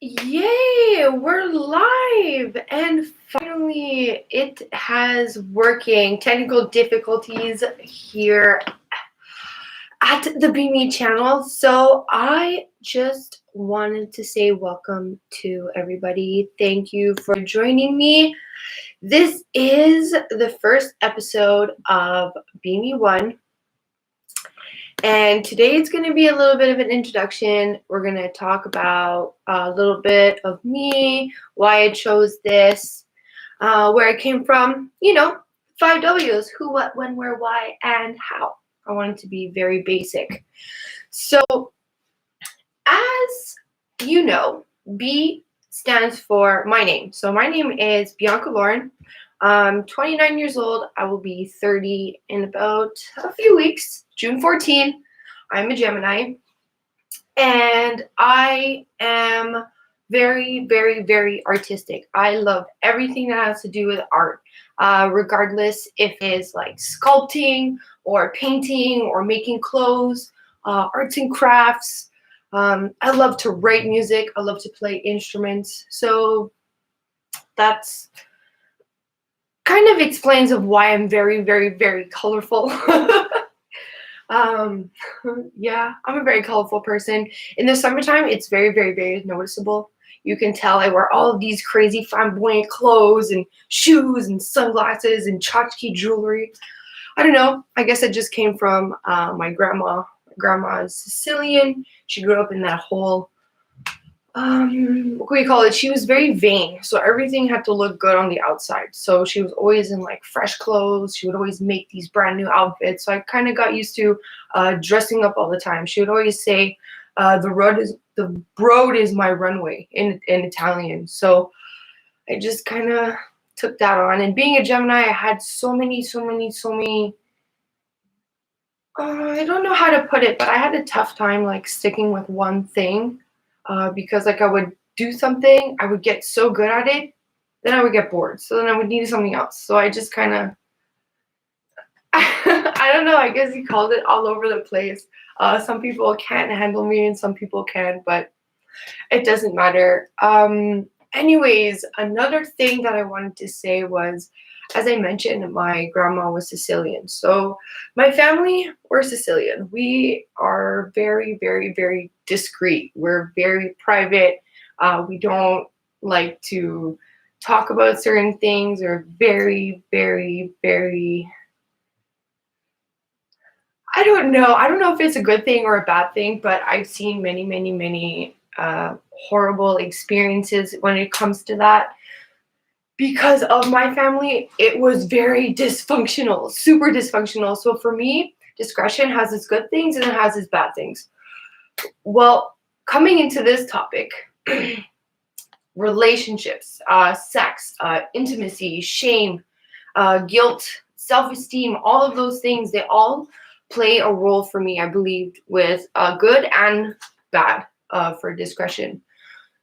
Yay, we're live and finally it has working. Technical difficulties here at the Be Me channel. So I just wanted to say welcome to everybody. Thank you for joining me. This is the first episode of Be Me 1. And today it's going to be a little bit of an introduction. We're going to talk about a little bit of me, why I chose this, where I came from, 5 W's, who, what, when, where, why, and how. I want it to be very basic. So, as you know, B stands for my name. So my name is Bianca Lauren. I'm 29 years old. I will be 30 in about a few weeks, June 14. I'm a Gemini. And I am very, very, very artistic. I love everything that has to do with art, regardless if it's like sculpting or painting or making clothes, arts and crafts. I love to write music. I love to play instruments. So that's kind of explains of why I'm very, very, very colorful. Yeah, I'm a very colorful person. In the summertime, it's very, very, very noticeable. You can tell I wear all of these crazy flamboyant clothes and shoes and sunglasses and tchotchke jewelry. I don't know. I guess it just came from my grandma. My grandma is Sicilian. She grew up in that whole what do we call it? She was very vain, so everything had to look good on the outside. So she was always in like fresh clothes. She would always make these brand new outfits. So I kind of got used to dressing up all the time. She would always say, the road is my runway" in Italian. So I just kind of took that on. And being a Gemini, I had so many. I don't know how to put it, but I had a tough time like sticking with one thing. Because like I would do something, I would get so good at it, then I would get bored. So then I would need something else. So I just kind of, I don't know, I guess he called it all over the place. Some people can't handle me and some people can, but it doesn't matter. Anyways, another thing that I wanted to say was, as I mentioned, my grandma was Sicilian. So my family, we're Sicilian. We are very, very, very discreet. We're very private. We don't like to talk about certain things. We're very, very, very, I don't know. I don't know if it's a good thing or a bad thing, but I've seen many, many, many horrible experiences when it comes to that. Because of my family, it was very dysfunctional, super dysfunctional. So for me, discretion has its good things and it has its bad things. Well, coming into this topic, relationships, sex, intimacy, shame, guilt, self-esteem, all of those things, they all play a role for me, I believe, with good and bad for discretion.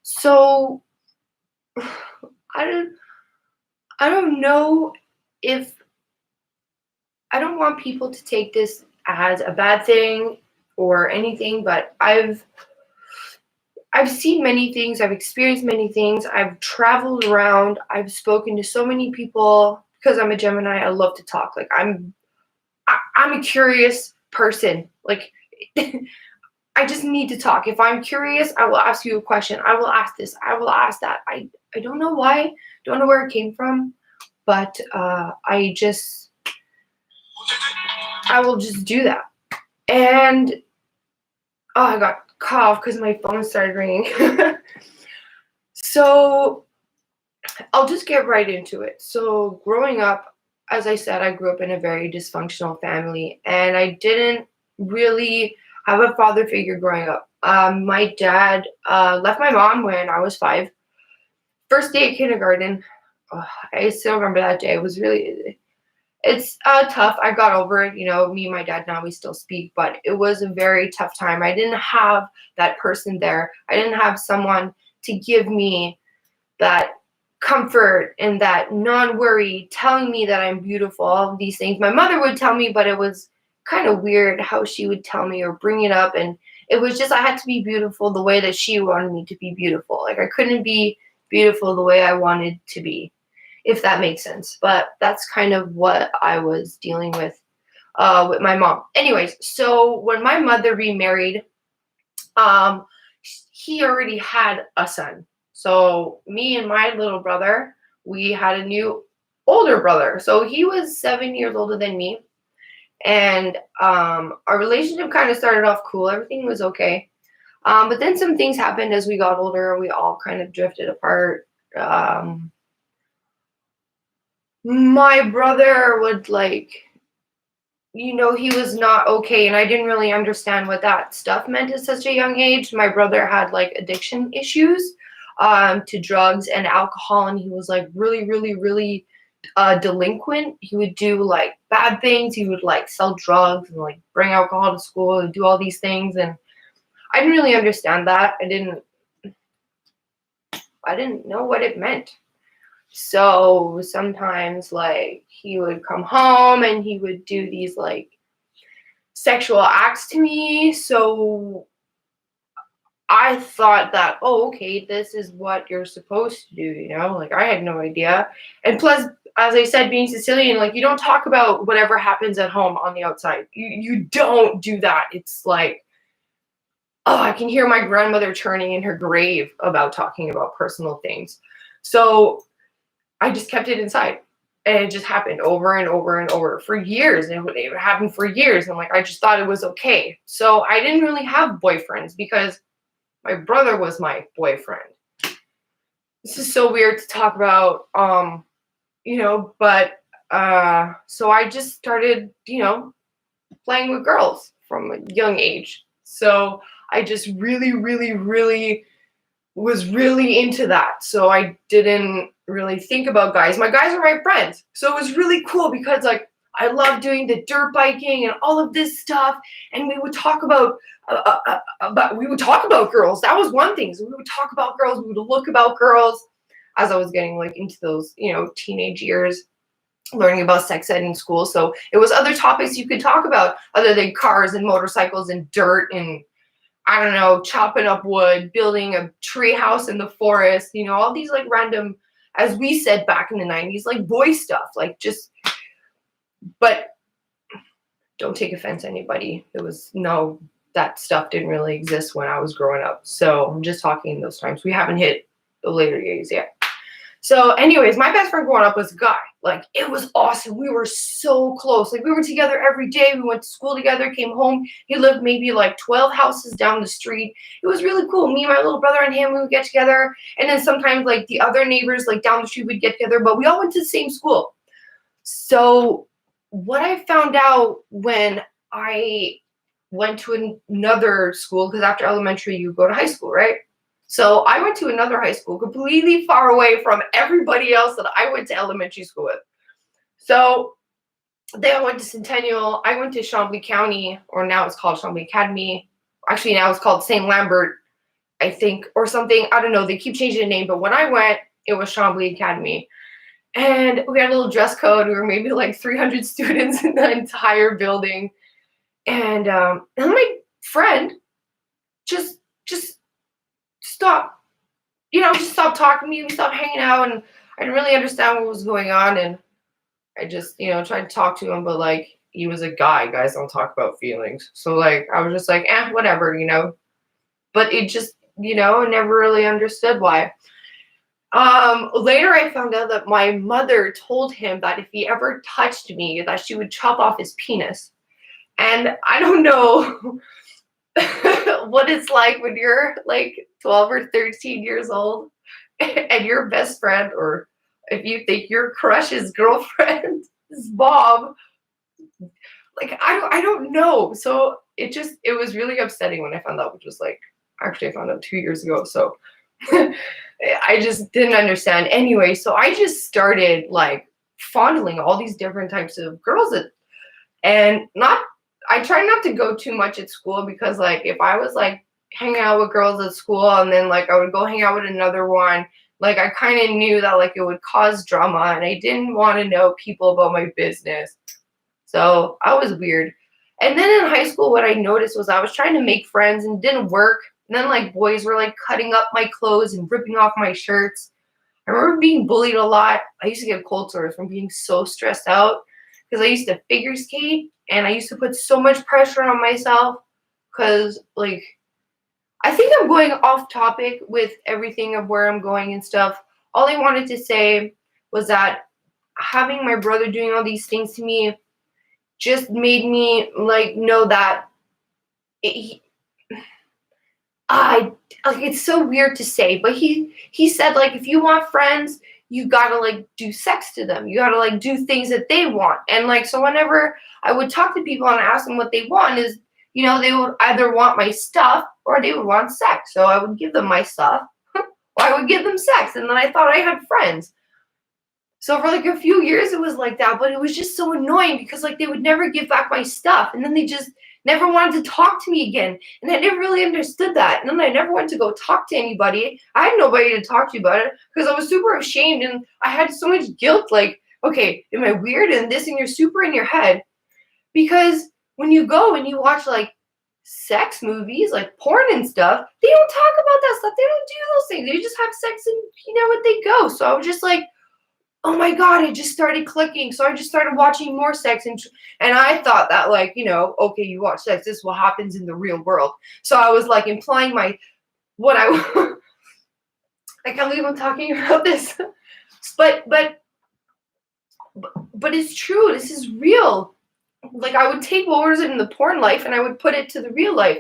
So I don't know if I don't want people to take this as a bad thing or anything, but I've seen many things, I've experienced many things, I've traveled around, I've spoken to so many people. Because I'm a Gemini, I love to talk. Like I'm a curious person. Like I just need to talk. If I'm curious, I will ask you a question. I will ask this. I will ask that. I don't know why. Don't know where it came from, but I will just do that. And I got cough because my phone started ringing. So I'll just get right into it. So growing up, as I said, I grew up in a very dysfunctional family, and I didn't really have a father figure growing up. My dad left my mom when I was 5. First day of kindergarten, I still remember that day. It's tough. I got over it. Me and my dad now, we still speak, but it was a very tough time. I didn't have that person there. I didn't have someone to give me that comfort and that non-worry, telling me that I'm beautiful, all of these things. My mother would tell me, but it was kind of weird how she would tell me or bring it up, and it was just I had to be beautiful the way that she wanted me to be beautiful. Like I couldn't be beautiful the way I wanted to be, if that makes sense. But that's kind of what I was dealing with my mom. Anyways, so when my mother remarried, um, he already had a son. So me and my little brother, we had a new older brother. So he was 7 years older than me. And our relationship kind of started off cool. Everything was okay. But then some things happened as we got older. We all kind of drifted apart. My brother would he was not okay, and I didn't really understand what that stuff meant at such a young age. My brother had like addiction issues to drugs and alcohol, and he was like really, really, really delinquent. He would do like bad things. He would like sell drugs and like bring alcohol to school and do all these things, and I didn't really understand that. I didn't know what it meant. So sometimes like he would come home and he would do these like sexual acts to me. So I thought that, oh, okay, this is what you're supposed to do, Like I had no idea. And plus, as I said, being Sicilian, like you don't talk about whatever happens at home on the outside. You don't do that. It's like, oh, I can hear my grandmother turning in her grave about talking about personal things. So I just kept it inside, and it just happened over and over and over for years. And it would happen for years. And like, I just thought it was okay. So I didn't really have boyfriends because my brother was my boyfriend. This is so weird to talk about, but so I just started, playing with girls from a young age. So I just really, really, really was really into that. So I didn't really think about guys. My guys are my friends. So it was really cool because like I love doing the dirt biking and all of this stuff. And we would talk about girls. That was one thing. So we would talk about girls. We would look about girls as I was getting like into those, teenage years, learning about sex ed in school. So it was other topics you could talk about other than cars and motorcycles and dirt and I don't know, chopping up wood, building a tree house in the forest, all these like random, as we said back in the 90s, like boy stuff, like just, but don't take offense, anybody. That stuff didn't really exist when I was growing up. So I'm just talking those times. We haven't hit the later years yet. So anyways, my best friend growing up was a guy. Like, it was awesome. We were so close. Like, we were together every day. We went to school together, came home. He lived maybe like 12 houses down the street. It was really cool. Me and my little brother and him, we would get together. And then sometimes like the other neighbors like down the street would get together. But we all went to the same school. So what I found out when I went to another school, because after elementary, you go to high school, right? So I went to another high school completely far away from everybody else that I went to elementary school with. So they all went to Centennial. I went to Chambly County, or now it's called Chambly Academy. Actually, now it's called St. Lambert, I think, or something. I don't know. They keep changing the name. But when I went, it was Chambly Academy. And we had a little dress code. We were maybe like 300 students in the entire building. And my friend just stopped, just stopped talking to me. We stopped hanging out, and I didn't really understand what was going on. And I just, tried to talk to him, but like, he was a guy. Guys don't talk about feelings. So like, I was just like, whatever, But it just, I never really understood why. Later I found out that my mother told him that if he ever touched me, that she would chop off his penis. And I don't know what it's like when you're like 12 or 13 years old and your best friend, or if you think your crush's girlfriend is Bob, like I don't know. So it was really upsetting when I found out, which was like, actually I found out 2 years ago. So I just didn't understand. Anyway, so I just started like fondling all these different types of girls I try not to go too much at school, because like if I was like hanging out with girls at school and then like I would go hang out with another one, like I kind of knew that like it would cause drama, and I didn't want to know people about my business. So I was weird. And then in high school, what I noticed was I was trying to make friends and it didn't work. And then like boys were like cutting up my clothes and ripping off my shirts. I remember being bullied a lot. I used to get cold sores from being so stressed out because I used to figure skate and I used to put so much pressure on myself because like I think I'm going off topic with everything of where I'm going and stuff. All I wanted to say was that having my brother doing all these things to me just made me like know that it, I like it's so weird to say, but he said like if you want friends, you gotta like do sex to them. You gotta like do things that they want. And like so whenever I would talk to people and ask them what they want is, they would either want my stuff or they would want sex. So I would give them my stuff or I would give them sex. And then I thought I had friends. So for like a few years it was like that, but it was just so annoying because like they would never give back my stuff and then they just never wanted to talk to me again. And I never really understood that. And then I never went to go talk to anybody. I had nobody to talk to about it because I was super ashamed and I had so much guilt. Like, okay, am I weird and this and you're super in your head? Because when you go and you watch like sex movies, like porn and stuff, they don't talk about that stuff. They don't do those things. They just have sex and what they go. So I was just like, oh my God, it just started clicking. So I just started watching more sex and I thought that like, okay, you watch sex, this is what happens in the real world. So I was like implying what I I can't believe I'm talking about this. But it's true. This is real. Like I would take what was in the porn life and I would put it to the real life.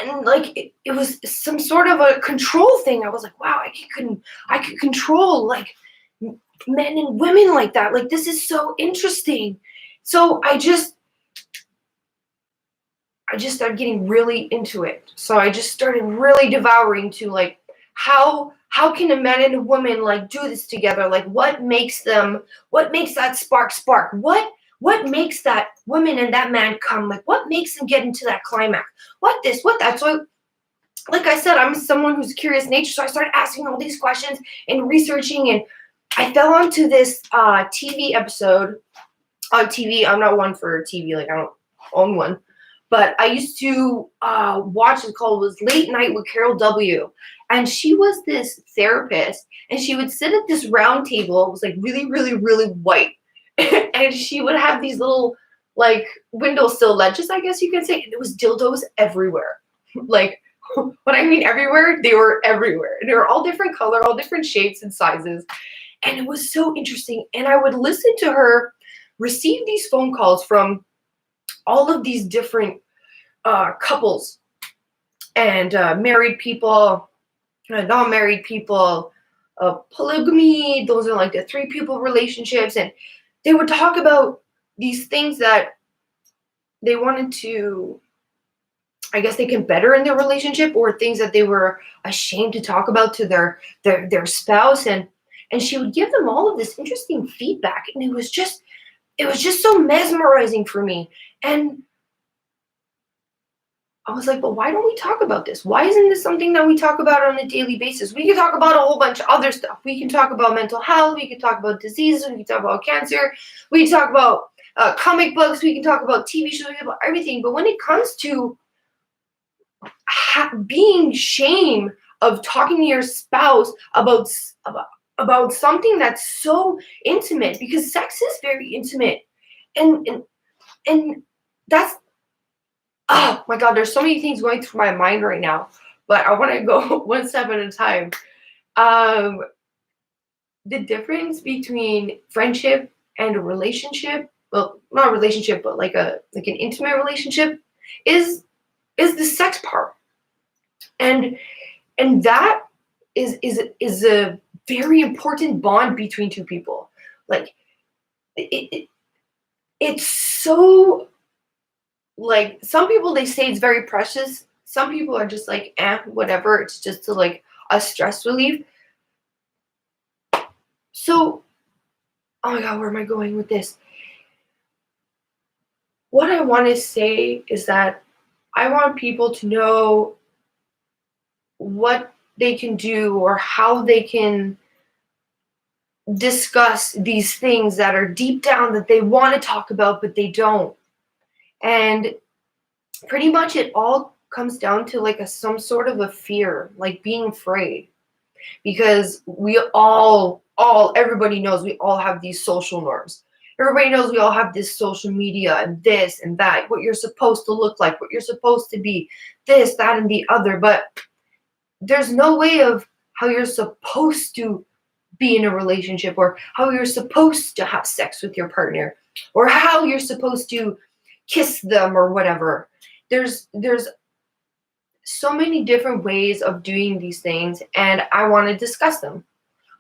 And like it was some sort of a control thing. I was like, wow, I could control like men and women like that. Like this is so interesting. So I just started getting really into it. So I just started really devouring to like how can a man and a woman like do this together? Like what makes that spark? What makes that woman and that man come? Like what makes them get into that climax? What this, what that? So like I said, I'm someone who's curious nature. So I started asking all these questions and researching and I fell onto this TV episode on TV. I'm not one for TV, like I don't own one. But I used to watch it called was Late Night with Carol W. And she was this therapist and she would sit at this round table. It was like really, really, really white. And she would have these little like windowsill ledges, I guess you can say. And there was dildos everywhere. Like when I mean everywhere, they were everywhere. And they were all different color, all different shapes and sizes. And it was so interesting. And I would listen to her receive these phone calls from all of these different couples and married people, non-married people, polygamy. Those are like the 3 people relationships. And they would talk about these things that they wanted to, I guess they can better in their relationship or things that they were ashamed to talk about to their spouse. And she would give them all of this interesting feedback. And it was just so mesmerizing for me. And I was like, but why don't we talk about this? Why isn't this something that we talk about on a daily basis? We can talk about a whole bunch of other stuff. We can talk about mental health. We can talk about diseases. We can talk about cancer. We can talk about comic books. We can talk about TV shows. We can talk about everything. But when it comes to being shame of talking to your spouse about something that's so intimate, because sex is very intimate, and that's, oh my God, there's so many things going through my mind right now, but I want to go one step at a time. The difference between friendship and a relationship, well, not a relationship, but like an intimate relationship, is the sex part, and that is a very important bond between 2 people. Like it's so, like, some people, they say it's very precious. Some people are just like, whatever. It's just to like a stress relief. So, oh my God, where am I going with this? What I want to say is that I want people to know what they can do or how they can discuss these things that are deep down that they want to talk about, but they don't. And pretty much it all comes down to like some sort of a fear, like being afraid. Because we everybody knows we all have these social norms. Everybody knows we all have this social media and this and that, what you're supposed to look like, what you're supposed to be, this, that, and the other. But there's no way of how you're supposed to be in a relationship, or how you're supposed to have sex with your partner, or how you're supposed to kiss them or whatever. There's so many different ways of doing these things, and I want to discuss them.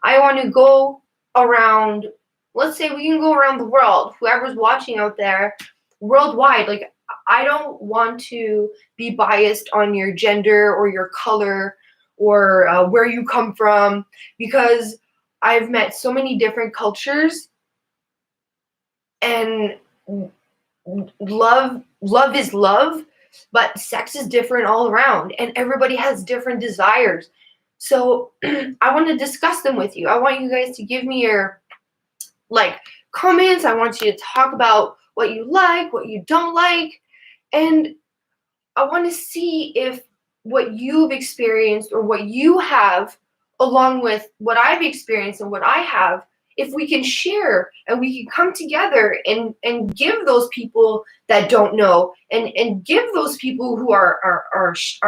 I want to go around, let's say we can go around the world, whoever's watching out there, worldwide. Like, I don't want to be biased on your gender or your color or where you come from, because I've met so many different cultures, and love is love, but sex is different all around, and everybody has different desires. So I want to discuss them with you. I want you guys to give me your like comments. I want you to talk about what you like, what you don't like, and I want to see if what you've experienced or what you have, along with what I've experienced and what I have, if we can share and we can come together and give those people that don't know, and give those people who are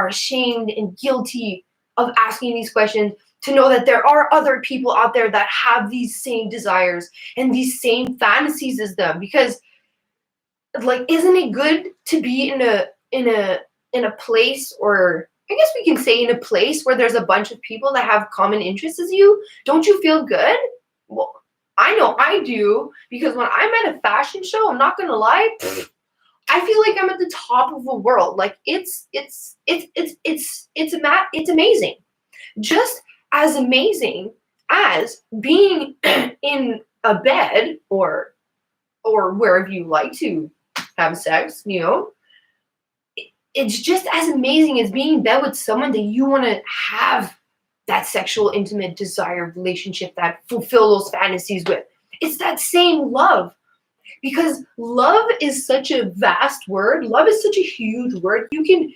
ashamed and guilty of asking these questions, to know that there are other people out there that have these same desires and these same fantasies as them. Because, like, isn't it good to be in a place, or I guess we can say in a place where there's a bunch of people that have common interests as you? Don't you feel good? Well, I know I do, because when I'm at a fashion show, I'm not gonna lie, I feel like I'm at the top of the world. Like, it's amazing. Just as amazing as being in a bed, or wherever you like to have sex, you know. It's just as amazing as being in bed with someone that you want to have that sexual, intimate, desired relationship, that fulfill those fantasies with. It's that same love. Because love is such a vast word. Love is such a huge word. You can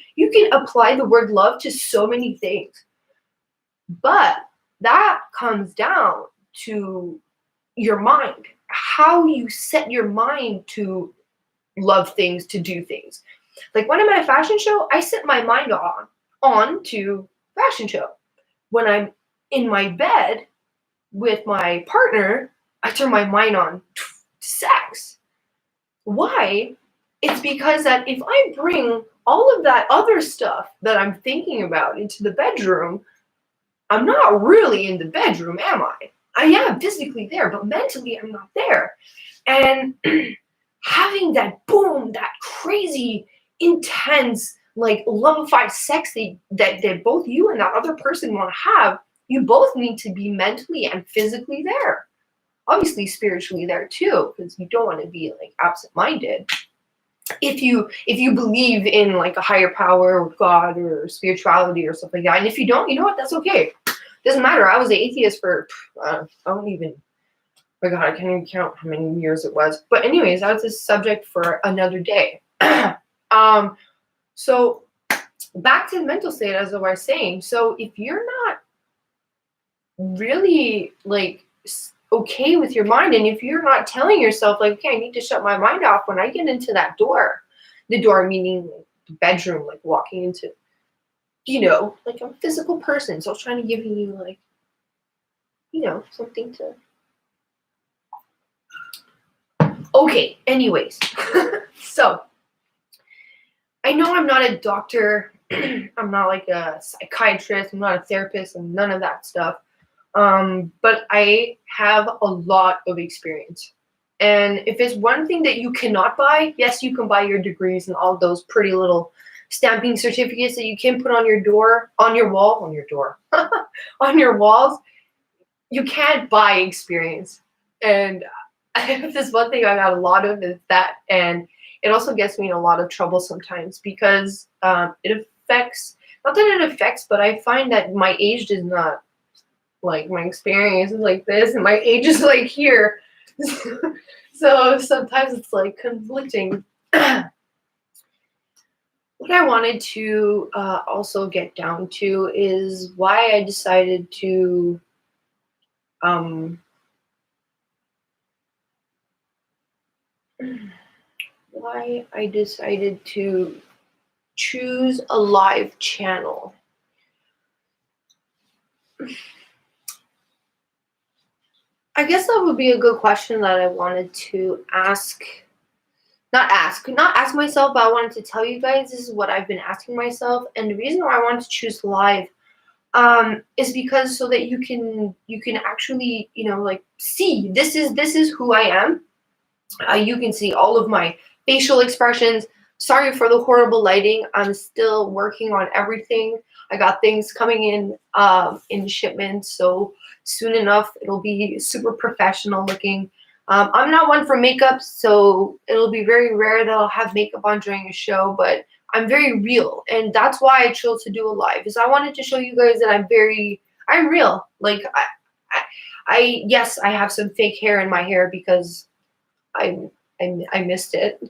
apply the word love to so many things. But that comes down to your mind. How you set your mind to love things, to do things. Like, when I'm at a fashion show, I set my mind on to fashion show. When I'm in my bed with my partner, I turn my mind on to sex. Why? It's because that if I bring all of that other stuff that I'm thinking about into the bedroom, I'm not really in the bedroom, am I? I am physically there, but mentally I'm not there. And having that boom, that crazy, intense, like, lovified sex that both you and that other person want to have, you both need to be mentally and physically there. Obviously spiritually there too, because you don't want to be like absent-minded. If you believe in like a higher power or God or spirituality or stuff like that, and if you don't, you know what? That's okay. Doesn't matter. I was an atheist for I don't even. Oh my God, I can't even count how many years it was. But anyways, that's a subject for another day. So back to the mental state, as I was saying. So if you're not really like okay with your mind, and if you're not telling yourself like, okay, I need to shut my mind off when I get into that door, the door meaning the bedroom, like walking into, you know, like, I'm a physical person, so I was trying to give you like, you know, something to. Okay, anyways. So I know I'm not a doctor, I'm not like a psychiatrist, I'm not a therapist, and none of that stuff. But I have a lot of experience. And if it's one thing that you cannot buy, yes, you can buy your degrees and all those pretty little stamping certificates that you can put on your door, on your wall, on your door, on your walls. You can't buy experience. And if there's one thing I got a lot of, is that. And it also gets me in a lot of trouble sometimes, because it affects, not that it affects, but I find that my age does not, like, my experience is like this, and my age is like here. So sometimes it's like conflicting. what I wanted to also get down to is why I decided to um, why I decided to choose a live channel. I guess that would be a good question that I wanted to ask. Not ask myself, but I wanted to tell you guys this is what I've been asking myself. And the reason why I wanted to choose live is because so that you can actually, like, see this is who I am. You can see all of my facial expressions. Sorry for the horrible lighting. I'm still working on everything. I got things coming in shipment, so soon enough it'll be super professional looking. I'm not one for makeup, so it'll be very rare that I'll have makeup on during a show, but I'm very real, and that's why I chose to do a live, is I wanted to show you guys that I'm real. Like yes, I have some fake hair in my hair because I I missed it.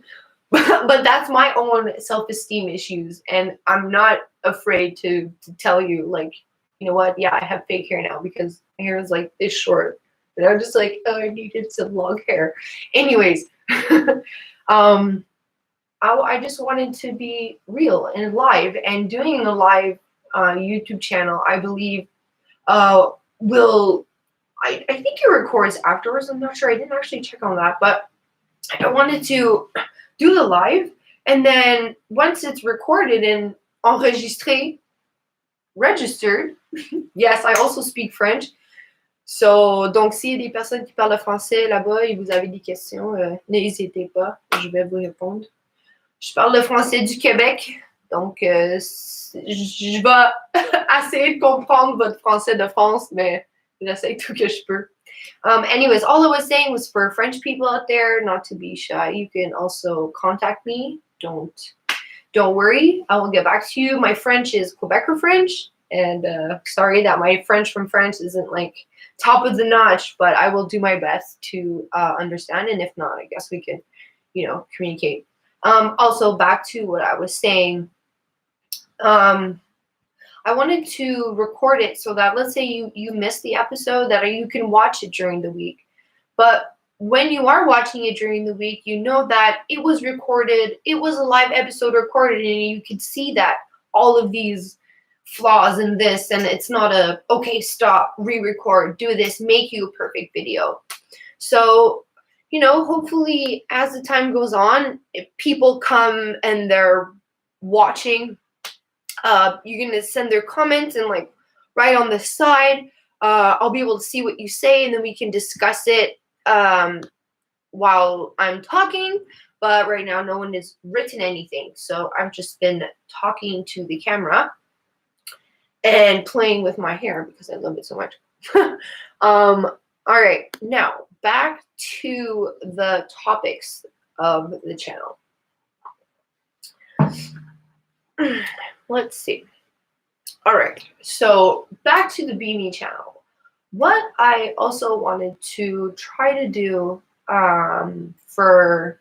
But that's my own self-esteem issues, and I'm not afraid to tell you, like, you know what? Yeah, I have fake hair now because my hair is like this short, and I'm just like, oh, I needed some long hair. Anyways, um, I just wanted to be real and live, and doing a live YouTube channel, I believe, will. I think it records afterwards. I'm not sure. I didn't actually check on that, but I wanted to do the live, and then once it's recorded and enregistré, registered. Yes, I also speak French. So, donc, s'il y a des personnes qui parlent français là-bas et vous avez des questions, n'hésitez pas, je vais vous répondre. Je parle le français du Québec, donc je vais essayer de comprendre votre français de France, mais j'essaie tout que je peux. Anyways, all I was saying was for French people out there, not to be shy. You can also contact me. Don't worry. I will get back to you. My French is Quebecer French, and sorry that my French from France isn't like top of the notch, but I will do my best to understand. And if not, I guess we can, communicate. Also, back to what I was saying. I wanted to record it so that, let's say you missed the episode, that you can watch it during the week. But when you are watching it during the week, you know that it was recorded, it was a live episode recorded, and you can see that all of these flaws in this, and it's not a, okay, stop, re-record, do this, make you a perfect video. So, hopefully as the time goes on, if people come and they're watching, you're gonna send their comments and like right on the side. I'll be able to see what you say, and then we can discuss it while I'm talking. But right now, no one has written anything, so I've just been talking to the camera and playing with my hair because I love it so much. All right, now back to the topics of the channel. Let's see. All right, so back to the Be Me channel. What I also wanted to try to do for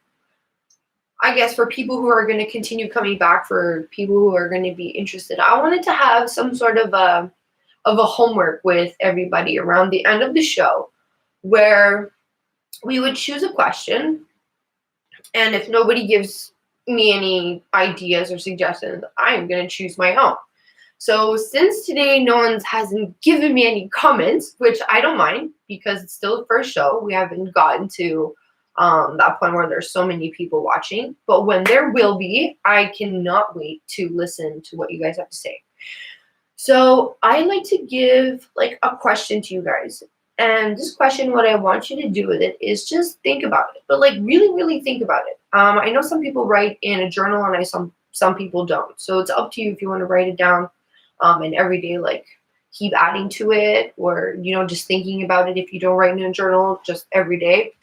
people who are going to continue coming back, for people who are going to be interested, I wanted to have some sort of a homework with everybody around the end of the show, where we would choose a question, and if nobody gives me any ideas or suggestions, I'm going to choose my own. So since today no one hasn't given me any comments, which I don't mind because it's still the first show, we haven't gotten to that point where there's so many people watching. But when there will be, I cannot wait to listen to what you guys have to say. So I like to give like a question to you guys. And this question, what I want you to do with it is just think about it, but like really, really think about it. I know some people write in a journal, and some people don't. So it's up to you if you want to write it down and every day like keep adding to it, or just thinking about it if you don't write in a journal, just every day.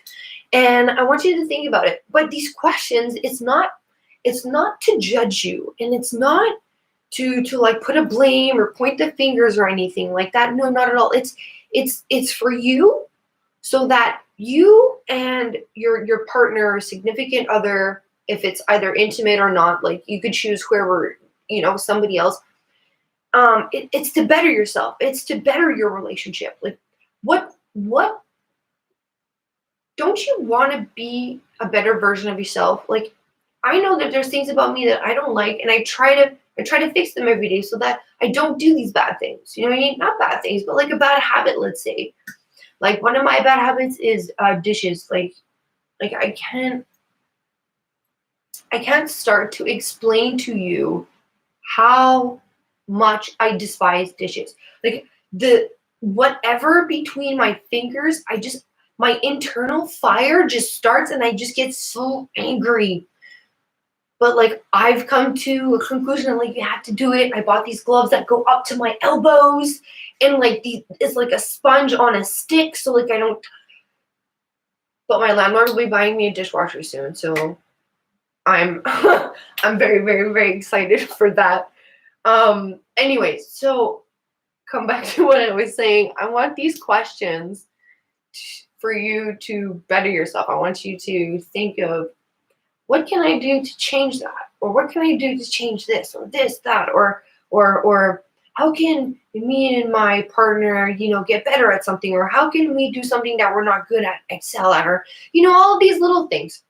And I want you to think about it. But these questions, it's not to judge you, and it's not to like put a blame or point the fingers or anything like that. No, not at all. It's for you, so that you and your partner or significant other if it's either intimate or not, like you could choose whoever, somebody else. It's to better yourself. It's to better your relationship. Like, what don't you want to be a better version of yourself? Like, I know that there's things about me that I don't like, and I try to fix them every day so that I don't do these bad things. You know what I mean? Not bad things, but like a bad habit, let's say. Like one of my bad habits is dishes. Like I can't start to explain to you how much I despise dishes. Like the whatever between my fingers, my internal fire just starts and I just get so angry. But like I've come to a conclusion, like you have to do it. I bought these gloves that go up to my elbows, and like it's like a sponge on a stick, so like I don't. But my landlord will be buying me a dishwasher soon, so I'm I'm very very very excited for that. Anyways, so come back to what I was saying. I want these questions for you to better yourself. I want you to think of, what can I do to change that? Or what can I do to change this or this, that, or how can me and my partner, get better at something? Or how can we do something that we're not good at, excel at, or, all of these little things.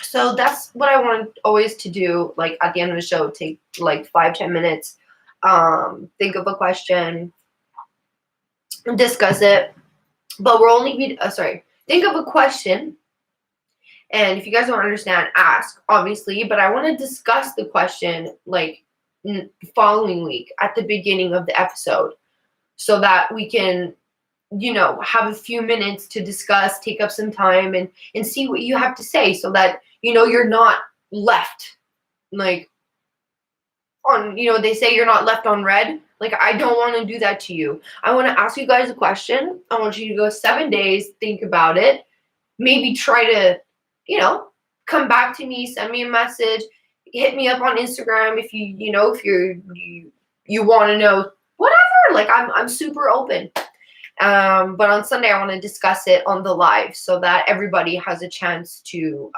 So that's what I want always to do. Like at the end of the show, take like 5-10 minutes, think of a question, discuss it. But we're only think of a question. And if you guys don't understand, ask, obviously. But I want to discuss the question like following week at the beginning of the episode, so that we can, have a few minutes to discuss, take up some time, and see what you have to say, so that you're not left like on. They say you're not left on red. Like, I don't want to do that to you. I want to ask you guys a question. I want you to go 7 days, think about it, maybe try to come back to me, send me a message, hit me up on Instagram if you want to know whatever. Like I'm super open. But on Sunday I want to discuss it on the live, so that everybody has a chance to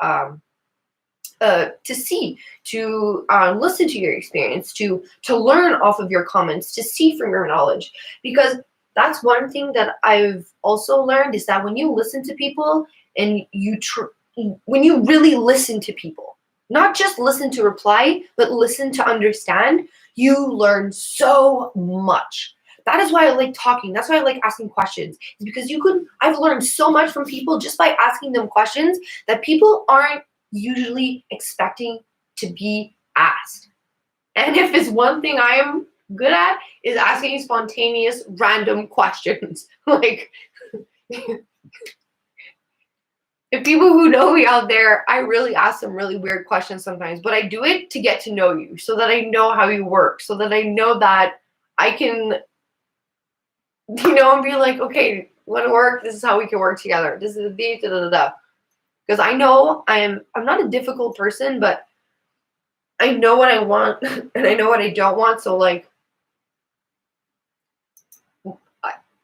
see, to listen to your experience, to learn off of your comments, to see from your knowledge. Because that's one thing that I've also learned, is that when you listen to people and when you really listen to people, not just listen to reply, but listen to understand, you learn so much. That is why I like talking. That's why I like asking questions. It's because I've learned so much from people just by asking them questions that people aren't usually expecting to be asked. And if it's one thing I am good at, is asking spontaneous, random questions. Like, if people who know me out there, I really ask some really weird questions sometimes, but I do it to get to know you, so that I know how you work, so that I know that I can, and be like, okay, want to work? This is how we can work together. This is the da da da. Because I know I'm not a difficult person, but I know what I want and I know what I don't want. So like,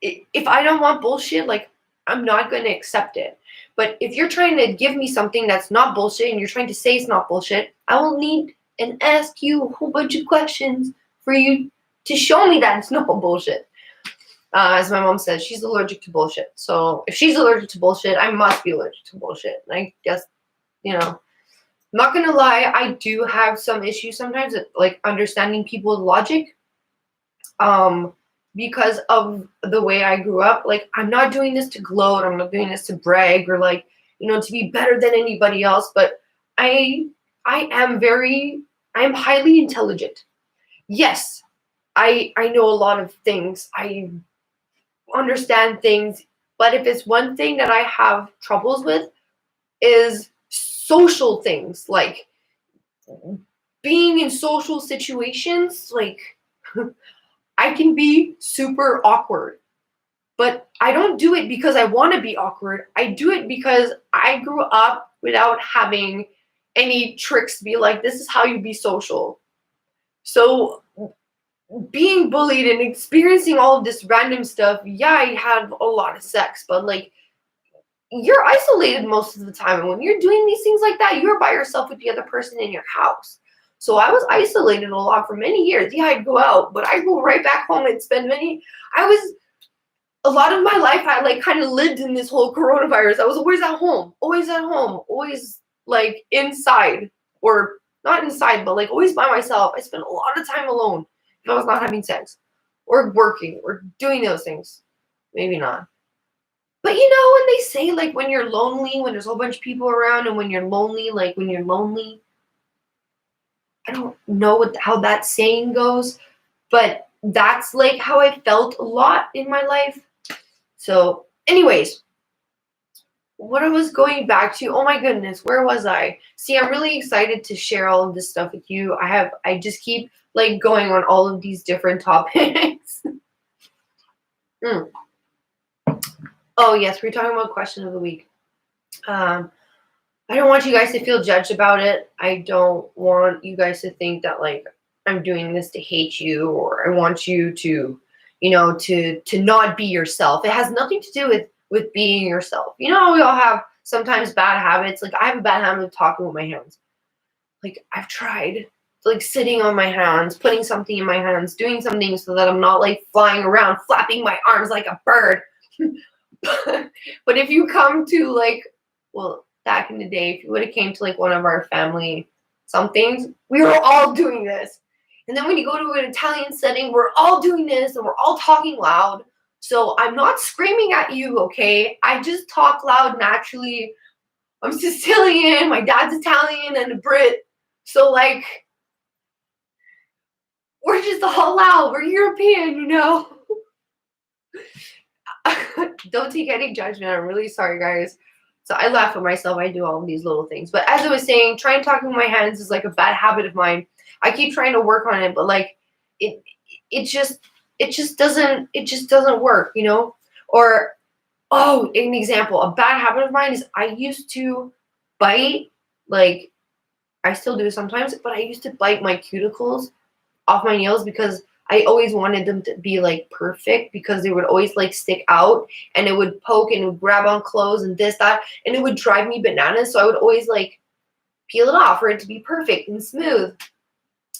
if I don't want bullshit, like, I'm not going to accept it. But if you're trying to give me something that's not bullshit, and you're trying to say it's not bullshit, I will need and ask you a whole bunch of questions for you to show me that it's not bullshit. As my mom says, she's allergic to bullshit. So if she's allergic to bullshit, I must be allergic to bullshit. And I guess, I'm not going to lie, I do have some issues sometimes with, like, understanding people's logic. Because of the way I grew up. Like, I'm not doing this to gloat, I'm not doing this to brag, or like, to be better than anybody else, but I am highly intelligent. Yes, I know a lot of things. I understand things, but if it's one thing that I have troubles with, is social things, like being in social situations. Like, I can be super awkward, but I don't do it because I want to be awkward. I do it because I grew up without having any tricks to be like, this is how you be social. So being bullied and experiencing all of this random stuff, yeah, I had a lot of sex, but like, you're isolated most of the time. And when you're doing these things like that, you're by yourself with the other person in your house. So I was isolated a lot for many years. Yeah, I'd go out, but I'd go right back home and spend a lot of my life, I like kind of lived in this whole coronavirus. I was always at home, always like inside, or not inside, but like always by myself. I spent a lot of time alone if I was not having sex or working or doing those things. Maybe not. But you know, when they say like when you're lonely, when there's a whole bunch of people around, and when you're lonely, I don't know how that saying goes, but that's like how I felt a lot in my life. So, anyways, what I was going back to, oh my goodness, where was I? See, I'm really excited to share all of this stuff with you. I just keep like going on all of these different topics. Oh yes, we're talking about question of the week. I don't want you guys to feel judged about it. I don't want you guys to think that like I'm doing this to hate you, or I want you to, to not be yourself. It has nothing to do with being yourself. You know, we all have sometimes bad habits. Like I have a bad habit of talking with my hands. Like I've tried like sitting on my hands, putting something in my hands, doing something so that I'm not like flying around, flapping my arms like a bird. But if you come to like, well, back in the day, if you would have came to like one of our family somethings, we were all doing this. And then when you go to an Italian setting, we're all doing this and we're all talking loud. So I'm not screaming at you, okay? I just talk loud naturally. I'm Sicilian, my dad's Italian and a Brit. So like, we're just all loud. We're European, you know? Don't take any judgment. I'm really sorry, guys. So I laugh at myself. I do all of these little things. But as I was saying, trying talking with my hands is like a bad habit of mine. I keep trying to work on it, but like it just doesn't work, you know? Or oh, an example, a bad habit of mine is I used to bite, like I still do sometimes, but I used to bite my cuticles off my nails because I always wanted them to be like perfect, because they would always like stick out and it would poke and it would grab on clothes and this, that, and it would drive me bananas. So I would always like peel it off for it to be perfect and smooth.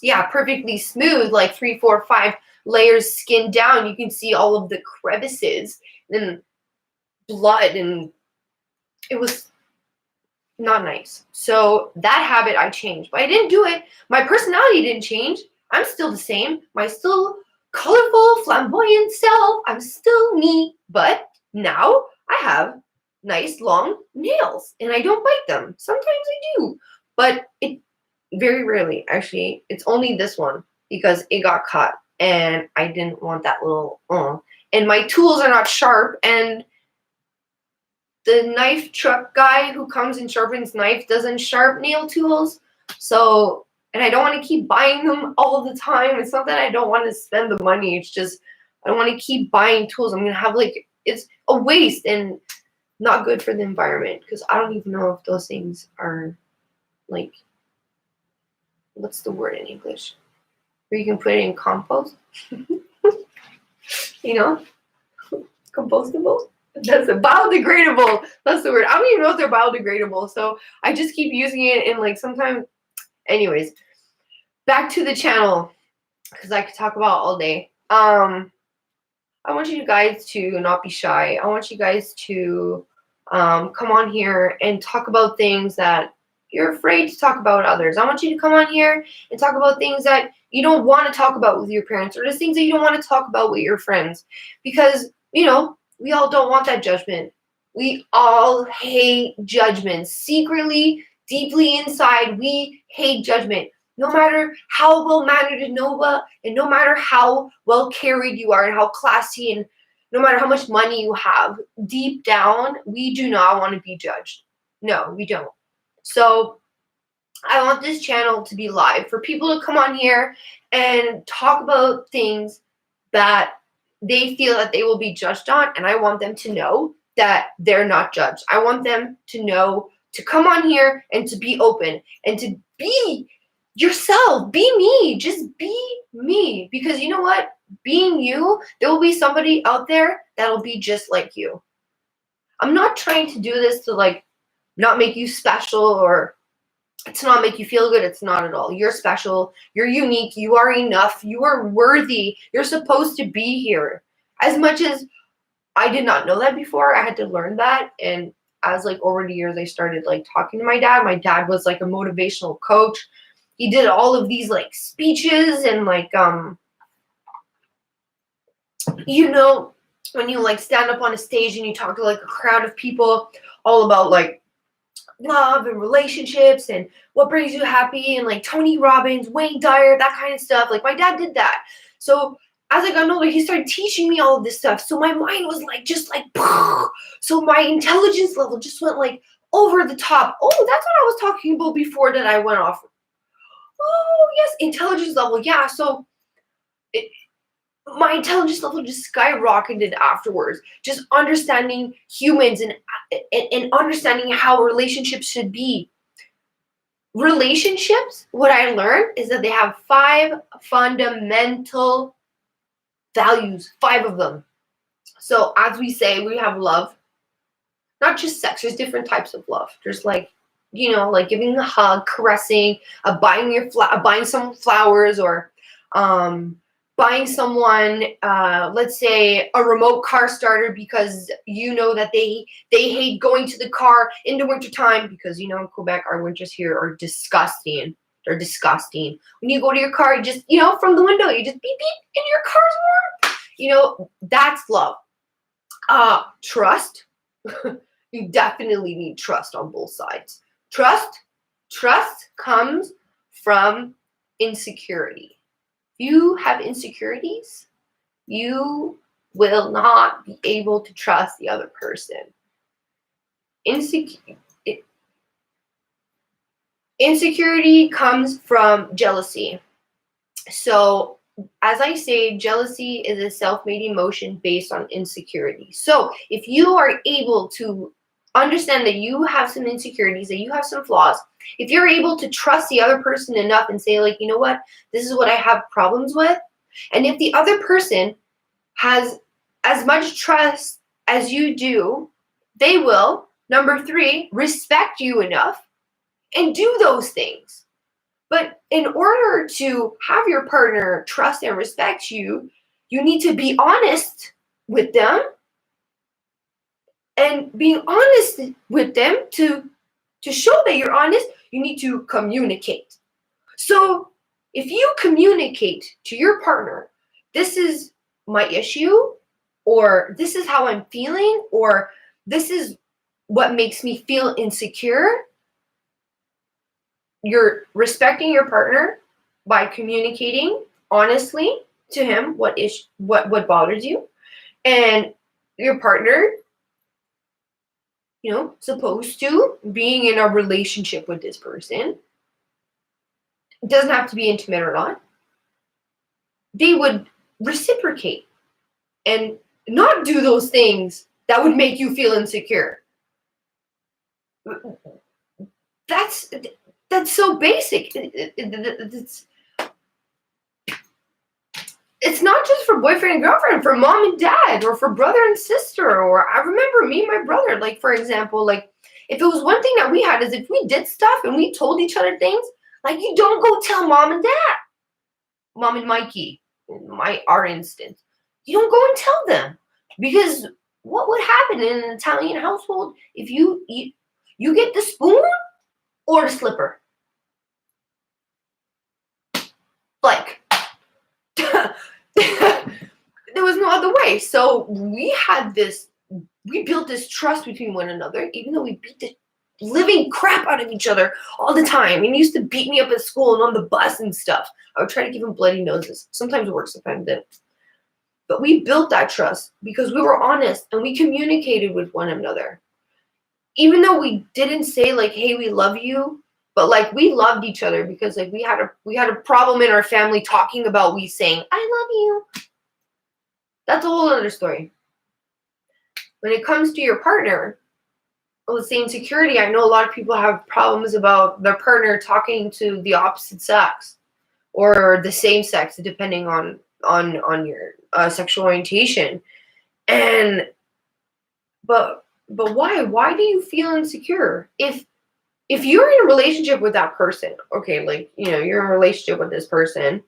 Yeah, perfectly smooth, like 3, 4, 5 layers skin down. You can see all of the crevices and blood, and it was not nice. So that habit I changed, but I didn't do it. My personality didn't change. I'm still the same. My still colorful, flamboyant self. I'm still me, but now I have nice long nails and I don't bite them. Sometimes I do, but it very rarely, actually. It's only this one because it got cut and I didn't want that little and my tools are not sharp, and the knife truck guy who comes and sharpens knife doesn't sharp nail tools. So, and I don't want to keep buying them all the time. It's not that I don't want to spend the money. It's just I don't want to keep buying tools. I'm going to have like, it's a waste and not good for the environment, because I don't even know if those things are like, what's the word in English? Where you can put it in compost. You know, compostable. That's a biodegradable. That's the word. I don't even know if they're biodegradable. So I just keep using it, and like sometimes, anyways, back to the channel, because I could talk about all day. I want you guys to not be shy. I want you guys to come on here and talk about things that you're afraid to talk about with others. I want you to come on here and talk about things that you don't want to talk about with your parents, or the things that you don't want to talk about with your friends, because, you know, we all don't want that judgment. We all hate judgment. Secretly, deeply inside, we hate judgment. No matter how well-mannered and no matter how well-carried you are and how classy, and no matter how much money you have, deep down, we do not want to be judged. No, we don't. So I want this channel to be live for people to come on here and talk about things that they feel that they will be judged on, and I want them to know that they're not judged. I want them to know to come on here and to be open and to be yourself. Be me. Just be me. Because you know what? Being you, there will be somebody out there that'll be just like you. I'm not trying to do this to like not make you special or to not make you feel good. It's not at all. You're special. You're unique. You are enough. You are worthy. You're supposed to be here. As much as I did not know that before, I had to learn that. And as like over the years, I started like talking to my dad. My dad was like a motivational coach. He did all of these like speeches and like you know, when you like stand up on a stage and you talk to like a crowd of people all about like love and relationships and what brings you happy and like Tony Robbins, Wayne Dyer, that kind of stuff. Like my dad did that. So as I got older, he started teaching me all of this stuff. So my mind was like just like so my intelligence level just went like over the top. Oh, that's what I was talking about before that I went off. Oh yes, intelligence level. Yeah. So my intelligence level just skyrocketed afterwards. Just understanding humans and understanding how relationships should be. Relationships, what I learned is that they have 5 fundamental values, 5 of them. So as we say, we have love, not just sex. There's different types of love. There's like, you know, like giving a hug, caressing, buying some flowers, or buying someone, let's say, a remote car starter because you know that they hate going to the car in the wintertime because, you know, in Quebec, our winters here are disgusting. They're disgusting. When you go to your car, you just, you know, from the window, you just beep, beep, and your car's warm. You know, that's love. Trust. You definitely need trust on both sides. Trust comes from insecurity. You have insecurities, you will not be able to trust the other person. Insecurity comes from jealousy. So, as I say, jealousy is a self-made emotion based on insecurity. So, if you are able to understand that you have some insecurities, that you have some flaws, if you're able to trust the other person enough and say, like, you know what, this is what I have problems with, and if the other person has as much trust as you do, they will, number 3, respect you enough and do those things. But in order to have your partner trust and respect you, you need to be honest with them. And being honest with them, to show that you're honest, you need to communicate. So if you communicate to your partner, this is my issue, or this is how I'm feeling, or this is what makes me feel insecure, you're respecting your partner by communicating honestly to him what bothers you, and your partner, you know, supposed to being in a relationship with this person. It doesn't have to be intimate or not. They would reciprocate and not do those things that would make you feel insecure. That's so basic. It's not just for boyfriend and girlfriend, for mom and dad, or for brother and sister. Or I remember me and my brother, like, for example, like, if it was one thing that we had is if we did stuff and we told each other things, like, you don't go tell mom and dad, mom and Mikey, in our instance, you don't go and tell them, because what would happen in an Italian household if you get the spoon or the slipper? Like, there was no other way. So we built this trust between one another, even though we beat the living crap out of each other all the time. And he used to beat me up at school and on the bus and stuff. I would try to give him bloody noses. Sometimes it works, sometimes it didn't. But we built that trust because we were honest and we communicated with one another. Even though we didn't say, like, hey, we love you, but like we loved each other because like we had a problem in our family talking about we saying, I love you. That's a whole other story. When it comes to your partner, let's say insecurity, I know a lot of people have problems about their partner talking to the opposite sex or the same sex, depending on your sexual orientation. But But why? Why do you feel insecure? If you're in a relationship with that person, okay, like, you're in a relationship with this person,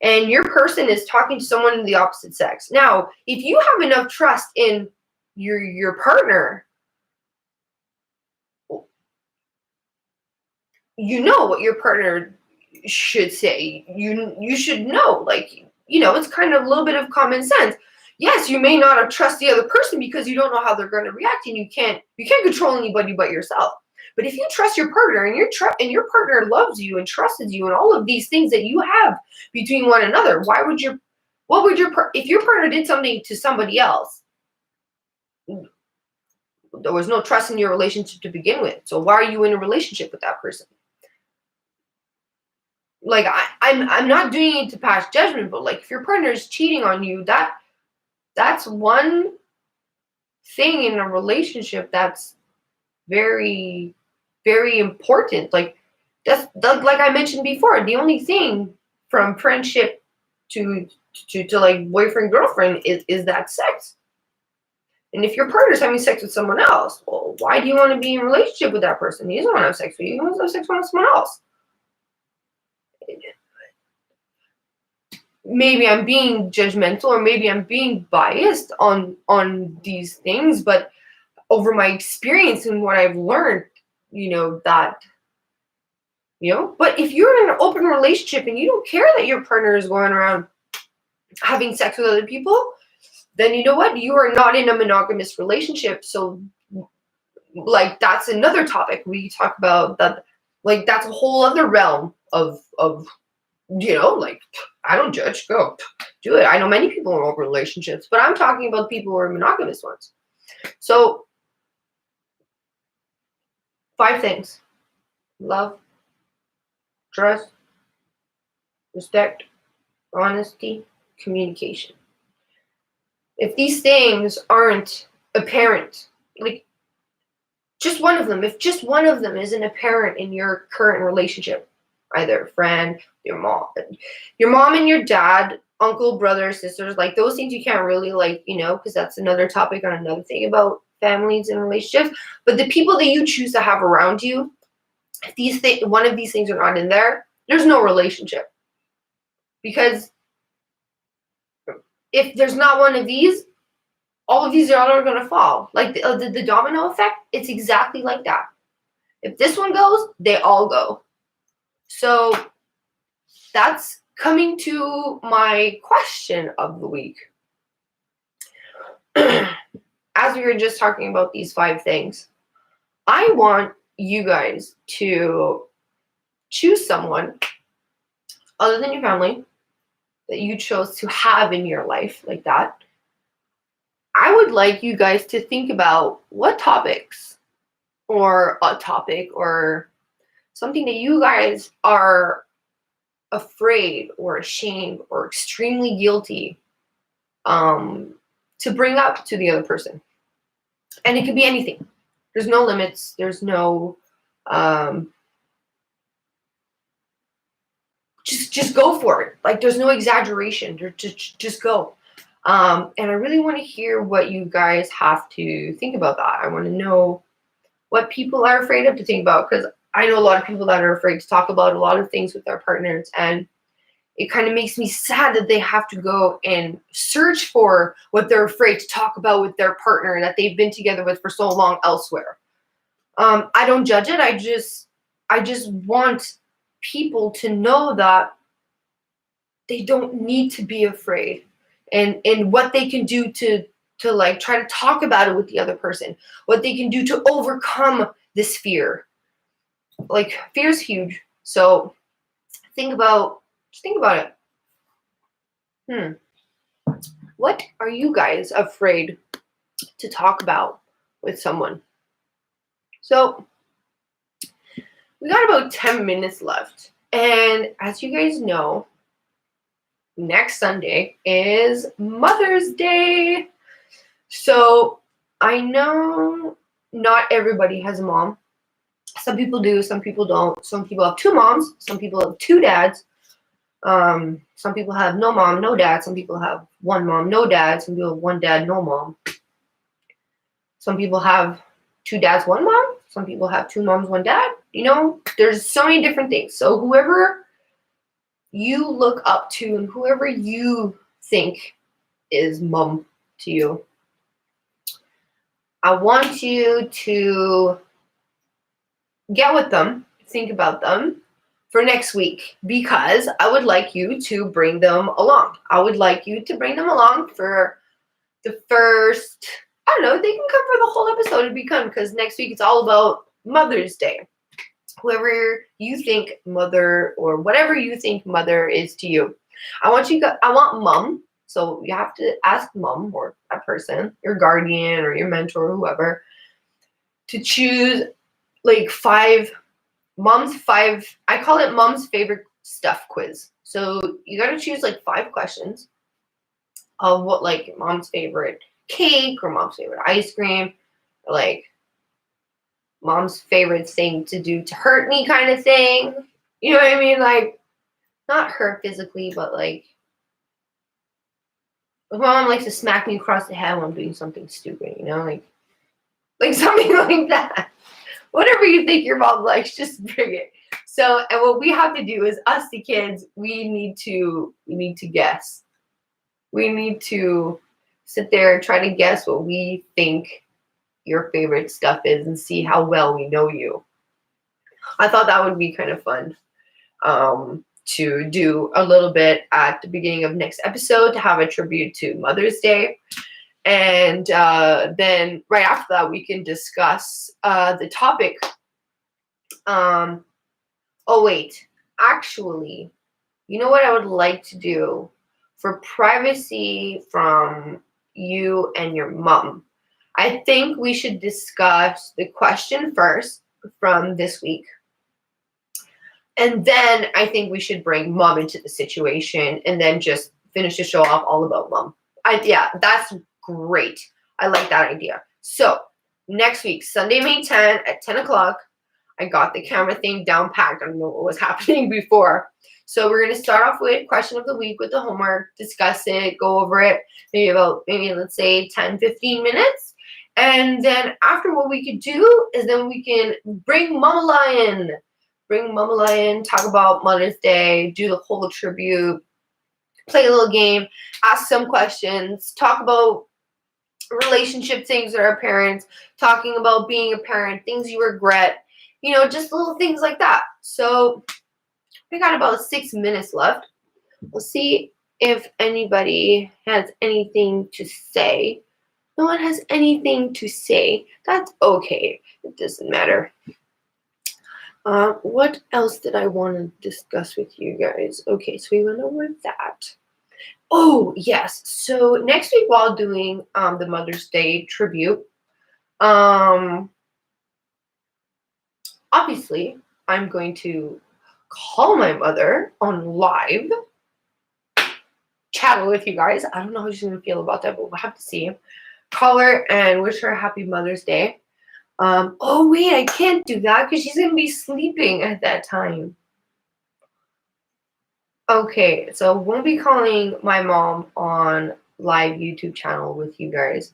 and your person is talking to someone in the opposite sex. Now, if you have enough trust in your partner, you know what your partner should say. You should know, like, it's kind of a little bit of common sense. Yes, you may not have trust the other person because you don't know how they're going to react, and you can't control anybody but yourself. But if you trust your partner, and your partner loves you and trusts you and all of these things that you have between one another, if your partner did something to somebody else, there was no trust in your relationship to begin with. So why are you in a relationship with that person? Like, I'm not doing it to pass judgment, but like, if your partner is cheating on you, that's one thing in a relationship that's very, very important. Like, like I mentioned before, the only thing from friendship to like boyfriend girlfriend is that sex. And if your partner's having sex with someone else, well, why do you want to be in a relationship with that person? He doesn't want to have sex with you. He wants to have sex with someone else. Maybe I'm being judgmental, or maybe I'm being biased on these things, but over my experience and what I've learned, that, but if you're in an open relationship and you don't care that your partner is going around having sex with other people, then you know what? You are not in a monogamous relationship. So, like, that's another topic we talk about, that, like, that's a whole other realm of like, I don't judge, go do it. I know many people in open relationships, but I'm talking about people who are monogamous ones. So 5 things: love, trust, respect, honesty, communication. If these things aren't apparent, like, just one of them, if just one of them isn't apparent in your current relationship, either a friend, your mom and your dad, uncle, brother, sisters, like, those things you can't really, like, because that's another topic on another thing about families and relationships. But the people that you choose to have around you, if one of these things are not in there, there's no relationship. Because if there's not one of these, all of these are going to fall. Like the domino effect, it's exactly like that. If this one goes, they all go. So that's coming to my question of the week. As we were just talking about these 5 things, I want you guys to choose someone other than your family that you chose to have in your life, like that. I would like you guys to think about what topics, or a topic, or something that you guys are afraid or ashamed or extremely guilty to bring up to the other person. And it could be anything. There's no limits. There's no just go for it. Like, there's no exaggeration. Just go. And I really want to hear what you guys have to think about that. I want to know what people are afraid of to think about, because I know a lot of people that are afraid to talk about a lot of things with their partners, and it kind of makes me sad that they have to go and search for what they're afraid to talk about with their partner that they've been together with for so long elsewhere. I don't judge it. I just want people to know that they don't need to be afraid, and what they can do to like try to talk about it with the other person, what they can do to overcome this fear. Like, fear is huge. So just think about it. What are you guys afraid to talk about with someone? So we got about 10 minutes left. And as you guys know, next Sunday is Mother's Day. So I know not everybody has a mom. Some people do, some people don't. Some people have 2 moms, some people have 2 dads. Some people have no mom, no dad. Some people have 1 mom, no dad. Some people have 1 dad, no mom. Some people have 2 dads, 1 mom. Some people have 2 moms, 1 dad. There's so many different things. So whoever you look up to and whoever you think is mom to you, I want you to get with them, think about them for next week, because I would like you to bring them along. I would like you to bring them along for the first, I don't know, they can come for the whole episode if you come, because next week it's all about Mother's Day. Whoever you think mother, or whatever you think mother is to you. I want mom. So you have to ask mom, or that person, your guardian or your mentor or whoever, to choose like 5, I call it mom's favorite stuff quiz. So you got to choose like 5 questions of what, like, mom's favorite cake, or mom's favorite ice cream, or like mom's favorite thing to do to hurt me kind of thing. You know what I mean? Like, not hurt physically, but like, if my mom likes to smack me across the head when I'm doing something stupid, like something like that. Whatever you think your mom likes, just bring it. So, and what we have to do is, us, the kids, we need to guess. We need to sit there and try to guess what we think your favorite stuff is and see how well we know you. I thought that would be kind of fun to do a little bit at the beginning of next episode, to have a tribute to Mother's Day. And then right after that, we can discuss the topic. Oh, wait. Actually, you know what I would like to do for privacy from you and your mom? I think we should discuss the question first from this week. And then I think we should bring mom into the situation, and then just finish the show off all about mom. Yeah, that's great. I like that idea. So next week, Sunday, May 10 at 10 o'clock, I got the camera thing down packed. I don't know what was happening before. So we're going to start off with question of the week with the homework, discuss it, go over it, maybe let's say 10, 15 minutes. And then after, what we could do is then we can bring Mama Lion. Talk about Mother's Day, do the whole tribute, play a little game, ask some questions, talk about relationship things with our parents, talking about being a parent, things you regret, just little things like that. So we got about 6 minutes left. We'll see if anybody has anything to say. No one has anything to say. That's okay. It doesn't matter. What else did I want to discuss with you guys? Okay, so we went over that. Oh, yes. So next week, while doing the Mother's Day tribute, obviously, I'm going to call my mother on live, chat with you guys. I don't know how she's going to feel about that, but we'll have to see. Call her and wish her a happy Mother's Day. Oh, wait, I can't do that because she's going to be sleeping at that time. Okay, so I won't be calling my mom on live YouTube channel with you guys,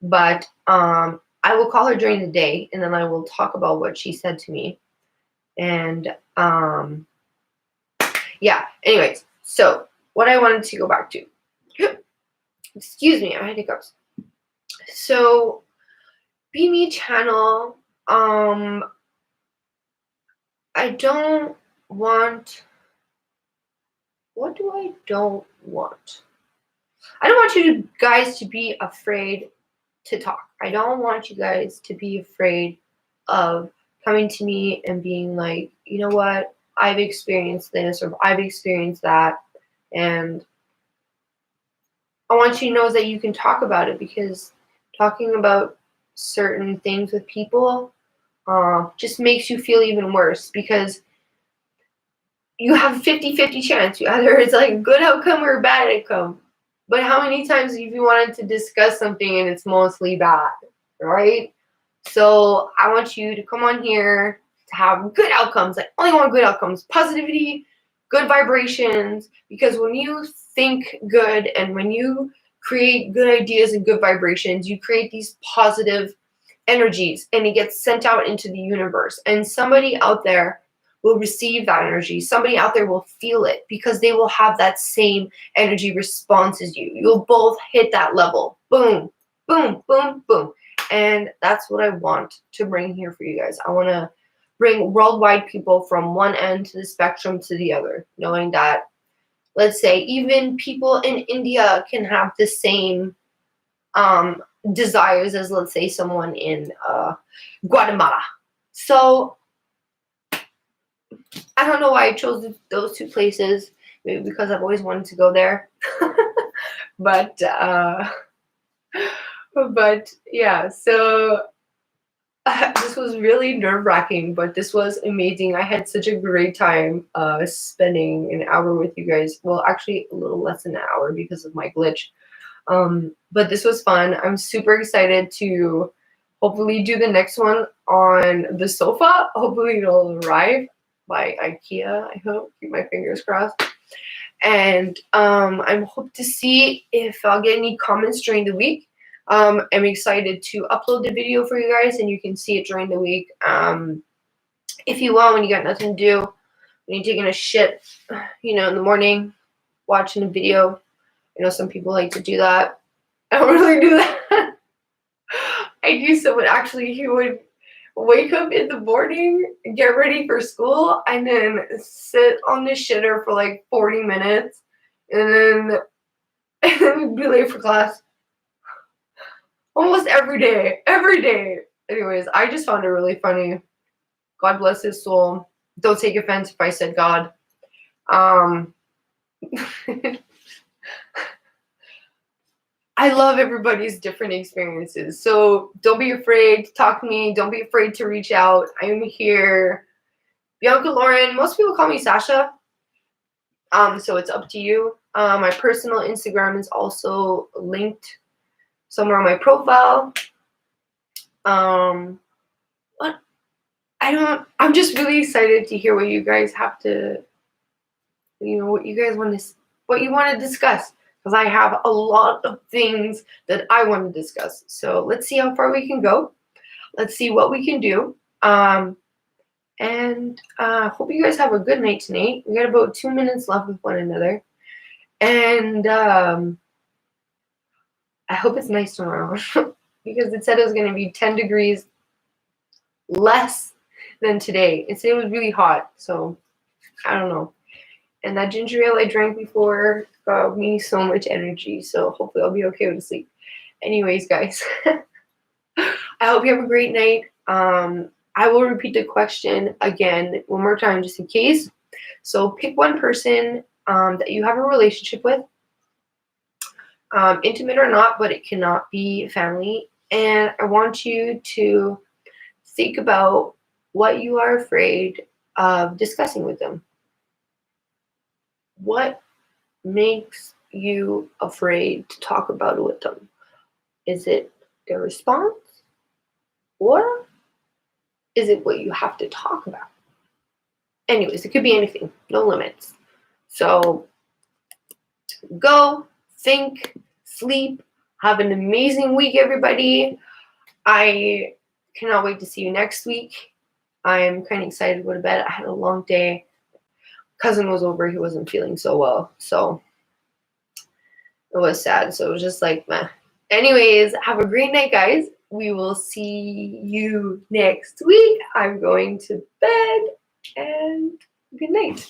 but I will call her during the day, and then I will talk about what she said to me. And yeah, anyways, so what I wanted to go back to, excuse me, I had hiccups. So Be Me channel, I don't want, what do I don't want? I don't want you guys to be afraid to talk. I don't want you guys to be afraid of coming to me and being like, you know what, I've experienced this, or I've experienced that, and I want you to know that you can talk about it, because talking about certain things with people just makes you feel even worse, because you have a 50-50 chance. Either it's like a good outcome or a bad outcome. But how many times have you wanted to discuss something and it's mostly bad, right? So I want you to come on here to have good outcomes. I only want good outcomes, positivity, good vibrations, because when you think good and when you create good ideas and good vibrations, you create these positive energies, and it gets sent out into the universe, and somebody out there will receive that energy. Somebody out there will feel it because they will have that same energy response as you. You'll both hit that level. Boom, boom, boom, boom. And that's what I want to bring here for you guys. I want to bring worldwide people from one end to the spectrum to the other, knowing that, let's say, even people in India can have the same desires as, let's say, someone in Guatemala. So I don't know why I chose those two places. Maybe because I've always wanted to go there. but yeah, so this was really nerve-wracking, but this was amazing. I had such a great time spending an hour with you guys. Well, actually a little less than an hour because of my glitch. But this was fun. I'm super excited to hopefully do the next one on the sofa. Hopefully it'll arrive by IKEA, I hope. Keep my fingers crossed. And I'm hope to see if I'll get any comments during the week. I'm excited to upload the video for you guys, and you can see it during the week. If you want, when you got nothing to do, when you're taking a shit, in the morning, watching a video. I know some people like to do that. I don't really do that. I do someone actually who would wake up in the morning, get ready for school, and then sit on the shitter for like 40 minutes, and then be late for class. Almost every day. Every day. Anyways, I just found it really funny. God bless his soul. Don't take offense if I said God. I love everybody's different experiences. So don't be afraid to talk to me. Don't be afraid to reach out. I'm here. Bianca Lauren. Most people call me Sasha. So it's up to you. My personal Instagram is also linked somewhere on my profile. I'm just really excited to hear what you guys have to, what you want to discuss. Because I have a lot of things that I want to discuss. So let's see how far we can go. Let's see what we can do. And hope you guys have a good night tonight. We got about 2 minutes left with one another. And I hope it's nice tomorrow. Because it said it was going to be 10 degrees less than today. It said it was really hot. So I don't know. And that ginger ale I drank before got me so much energy. So hopefully I'll be okay with the sleep. Anyways, guys, I hope you have a great night. I will repeat the question again one more time just in case. So pick one person that you have a relationship with, intimate or not, but it cannot be family. And I want you to think about what you are afraid of discussing with them. What makes you afraid to talk about it with them? Is it their response? Or is it what you have to talk about? Anyways, it could be anything. No limits. So go, think, sleep. Have an amazing week, everybody. I cannot wait to see you next week. I'm kind of excited to go to bed. I had a long day. Cousin was over. He wasn't feeling so well. So it was sad. So it was just like, meh. Anyways, have a great night, guys. We will see you next week. I'm going to bed, and good night.